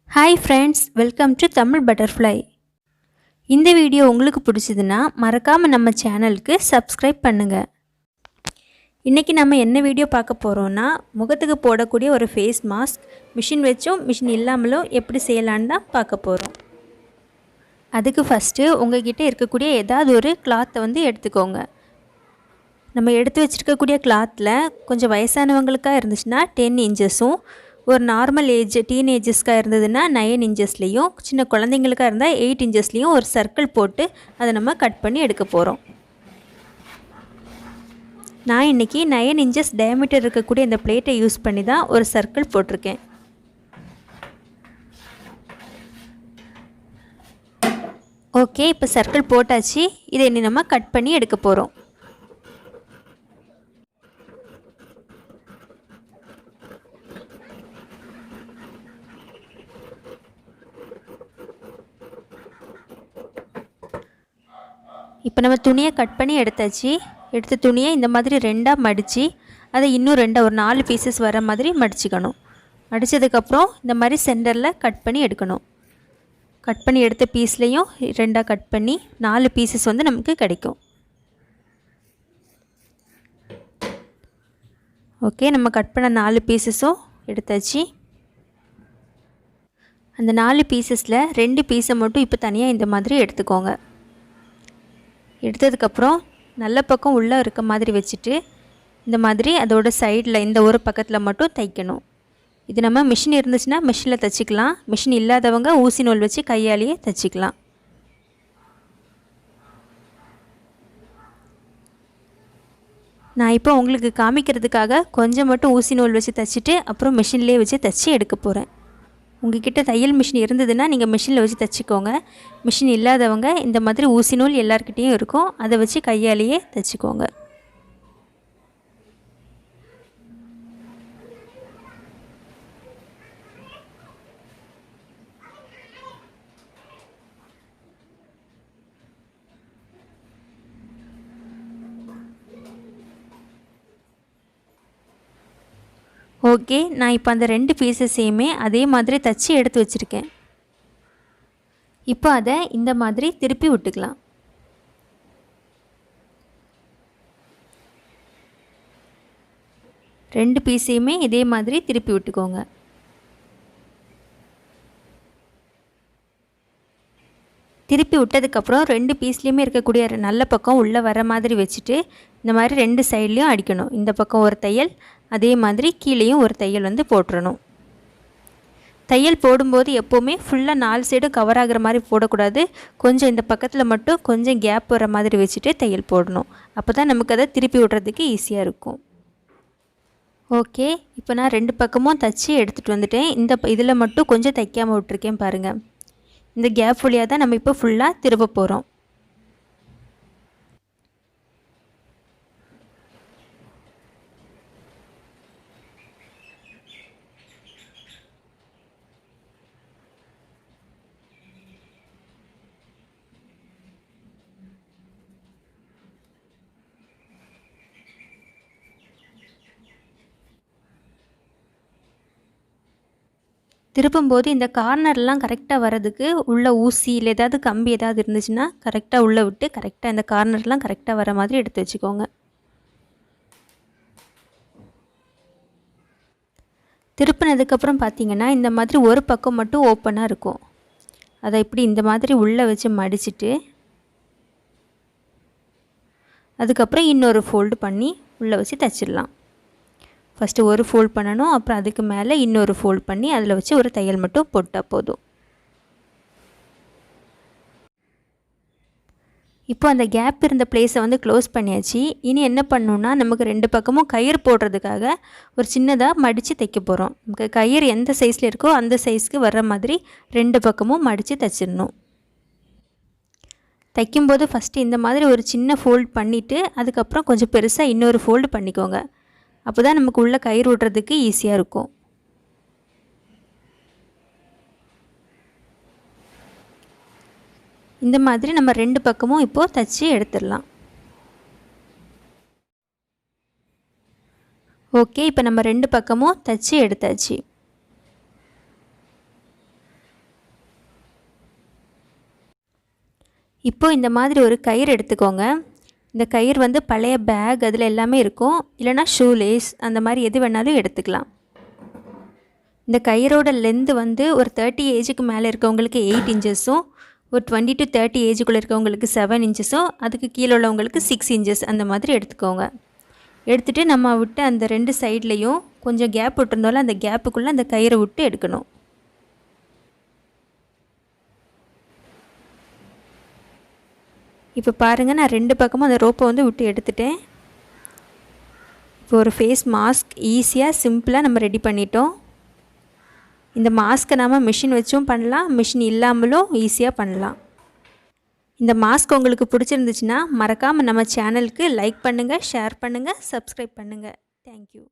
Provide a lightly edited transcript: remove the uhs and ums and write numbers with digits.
Hi friends, welcome to Tamil butterfly. இந்த video உங்களுக்கு பிடிச்சதுன்னா மறக்காமல் நம்ம சேனலுக்கு சப்ஸ்கிரைப் பண்ணுங்கள். இன்றைக்கி நம்ம என்ன வீடியோ பார்க்க போகிறோன்னா, முகத்துக்கு போடக்கூடிய ஒரு ஃபேஸ் மாஸ்க் மிஷின் வச்சும் மிஷின் இல்லாமலும் எப்படி செய்யலான்னு தான் பார்க்க போகிறோம். அதுக்கு ஃபஸ்ட்டு உங்கள்கிட்ட இருக்கக்கூடிய ஏதாவது ஒரு கிளாத்தை எடுத்துக்கோங்க. நம்ம எடுத்து வச்சுருக்கக்கூடிய கிளாத்தில் கொஞ்சம் வயசானவங்களுக்காக இருந்துச்சுன்னா 10 இன்ச்சஸும், ஒரு நார்மல் ஏஜ் டீனேஜஸ்க்காக இருந்ததுன்னா 9 இன்ச்சஸ்லேயும், சின்ன குழந்தைங்களுக்காக இருந்தால் 8 இன்ச்சஸ்லேயும் ஒரு சர்க்கிள் போட்டு அதை நம்ம கட் பண்ணி எடுக்க போகிறோம். நான் இன்றைக்கி 9 இன்ச்சஸ் டயமீட்டர் இருக்கக்கூடிய இந்த பிளேட்டை யூஸ் பண்ணி தான் ஒரு சர்க்கிள் போட்டிருக்கேன். ஓகே, இப்போ சர்க்கிள் போட்டாச்சு. இதை இனி நம்ம கட் பண்ணி எடுக்க போகிறோம். இப்போ நம்ம துணியை கட் பண்ணி எடுத்தாச்சு. எடுத்த துணியை இந்த மாதிரி ரெண்டாக மடித்து அதை இன்னும் ஒரு 4 பீசஸ் வர மாதிரி மடிச்சுக்கணும். மடித்ததுக்கப்புறம் இந்த மாதிரி சென்டரில் கட் பண்ணி எடுக்கணும். கட் பண்ணி எடுத்த பீஸ்லேயும் ரெண்டாக கட் பண்ணி 4 பீசஸ் நமக்கு கிடைக்கும். ஓகே, நம்ம கட் பண்ண 4 பீசஸும் எடுத்தாச்சு. அந்த 4 பீசஸில் 2 பீஸை மட்டும் இப்போ தனியாக இந்த மாதிரி எடுத்துக்கோங்க. எடுத்ததுக்கப்புறம் நல்ல பக்கம் உள்ளே இருக்க மாதிரி வச்சுட்டு இந்த மாதிரி அதோட சைடில் இந்த ஒரு பக்கத்தில் மட்டும் தைக்கணும். இது நம்ம மிஷின் இருந்துச்சுன்னா மிஷினில் தைச்சிக்கலாம். மிஷின் இல்லாதவங்க ஊசி நூல் வச்சு கையாலேயே தைச்சிக்கலாம். நான் இப்போ உங்களுக்கு காமிக்கிறதுக்காக கொஞ்சம் மட்டும் ஊசி நூல் வச்சு தைச்சிட்டு அப்புறம் மிஷின்லேயே வச்சு தைச்சி எடுக்க போகிறேன். உங்கள்கிட்ட தையல் மிஷின் இருந்ததுன்னா நீங்கள் மிஷினில் வச்சு தைச்சிக்கோங்க. மிஷின் இல்லாதவங்க இந்த மாதிரி ஊசி நூல் எல்லாருக்கிட்டேயும் இருக்கும், அதை வச்சு கையாலேயே தைச்சிக்கோங்க. ஓகே, நான் இப்போ அந்த 2 பீசஸையுமே அதே மாதிரி தைச்சி எடுத்து வச்சுருக்கேன். இப்போ அதை இந்த மாதிரி திருப்பி விட்டுக்கலாம். ரெண்டு பீஸையுமே இதே மாதிரி திருப்பி விட்டுக்கோங்க. திருப்பி விட்டதுக்கப்புறம் 2 பீஸ்லேயுமே இருக்கக்கூடிய நல்ல பக்கம் உள்ளே வர மாதிரி வச்சுட்டு இந்த மாதிரி 2 சைட்லேயும் அடிக்கணும். இந்த பக்கம் ஒரு தையல், அதே மாதிரி கீழேயும் ஒரு தையல் போட்டுறணும். தையல் போடும்போது எப்போவுமே ஃபுல்லாக 4 சைடும் கவர் ஆகிற மாதிரி போடக்கூடாது. கொஞ்சம் இந்த பக்கத்தில் மட்டும் கொஞ்சம் கேப் வர மாதிரி வச்சுட்டு தையல் போடணும். அப்போ தான் நமக்கு அதை திருப்பி விடுறதுக்கு ஈஸியாக இருக்கும். ஓகே, இப்போ நான் 2 பக்கமும் தைச்சி எடுத்துகிட்டு வந்துட்டேன். இந்த இதில் மட்டும் கொஞ்சம் தைக்காமல் விட்டுருக்கேன் பாருங்கள். இந்த கேப் வழியாக தான் நம்ம இப்போ ஃபுல்லாக திரும்ப போகிறோம். திருப்பும்போது இந்த கார்னர்லாம் கரெக்டாக வரதுக்கு உள்ள ஊசி இல்லை ஏதாவது கம்பி ஏதாவது இருந்துச்சுன்னா கரெக்டாக உள்ளே விட்டு கரெக்டாக இந்த கார்னர்லாம் கரெக்டாக வர மாதிரி எடுத்து வச்சுக்கோங்க. திருப்பினதுக்கப்புறம் பார்த்திங்கன்னா இந்த மாதிரி ஒரு பக்கம் மட்டும் ஓப்பனாக இருக்கும். அதை இப்படி இந்த மாதிரி உள்ளே வச்சு மடிச்சுட்டு அதுக்கப்புறம் இன்னொரு ஃபோல்டு பண்ணி உள்ளே வச்சு தைச்சிடலாம். ஃபஸ்ட்டு ஒரு ஃபோல்ட் பண்ணணும், அப்புறம் அதுக்கு மேலே இன்னொரு ஃபோல்ட் பண்ணி அதில் வச்சு ஒரு தையல் மட்டும் போட்டால் போதும். இப்போ அந்த கேப் இருந்த பிளேஸை க்ளோஸ் பண்ணியாச்சு. இனி என்ன பண்ணணுன்னா, நமக்கு 2 பக்கமும் கயிறு போடுறதுக்காக ஒரு சின்னதாக மடித்து தைக்க போகிறோம். நமக்கு கயிறு எந்த சைஸில் இருக்கோ அந்த சைஸ்க்கு வர்ற மாதிரி 2 பக்கமும் மடித்து தைச்சிடணும். தைக்கும்போது ஃபஸ்ட்டு இந்த மாதிரி ஒரு சின்ன ஃபோல்ட் பண்ணிவிட்டு அதுக்கப்புறம் கொஞ்சம் பெருசாக இன்னொரு ஃபோல்டு பண்ணிக்கோங்க. அப்போ தான் நமக்கு உள்ளே கயிறு விடுறதுக்கு ஈஸியாக இருக்கும். இந்த மாதிரி நம்ம 2 பக்கமும் இப்போது தைச்சி எடுத்துடலாம். ஓகே, இப்போ நம்ம 2 பக்கமும் தைச்சி எடுத்தாச்சு. இப்போ இந்த மாதிரி ஒரு கயிறு எடுத்துக்கோங்க. இந்த கயிறு வந்து பழைய பேக் அதில் எல்லாமே இருக்கும், இல்லைனா ஷூலேஸ் அந்த மாதிரி எது வேணாலும் எடுத்துக்கலாம். இந்த கயிறோட லென்த்து வந்து ஒரு 30 ஏஜுக்கு மேலே இருக்கவங்களுக்கு 8 இன்ச்சஸும், ஒரு 20 to 30 ஏஜுக்குள்ளே இருக்கவங்களுக்கு 7 இன்ச்சஸும், அதுக்கு கீழே உள்ளவங்களுக்கு 6 இன்ச்சஸ் அந்த மாதிரி எடுத்துக்கோங்க. எடுத்துகிட்டு நம்ம விட்டு அந்த 2 சைட்லேயும் கொஞ்சம் கேப் விட்டுருந்தோம்ல, அந்த கேப்புக்குள்ளே அந்த கயிறை விட்டு எடுக்கணும். இப்போ பாருங்கள், நான் 2 பக்கமும் அந்த ரோப்பை வந்து விட்டு எடுத்துட்டேன். இப்போ ஒரு ஃபேஸ் மாஸ்க் ஈஸியாக சிம்பிளாக நம்ம ரெடி பண்ணிட்டோம். இந்த மாஸ்க்கை நம்ம மிஷின் வச்சும் பண்ணலாம், மிஷின் இல்லாமலும் ஈஸியாக பண்ணலாம். இந்த மாஸ்க் உங்களுக்கு பிடிச்சிருந்துச்சுன்னா மறக்காமல் நம்ம சேனலுக்கு லைக் பண்ணுங்கள், ஷேர் பண்ணுங்கள், சப்ஸ்கிரைப் பண்ணுங்கள். தேங்க்யூ.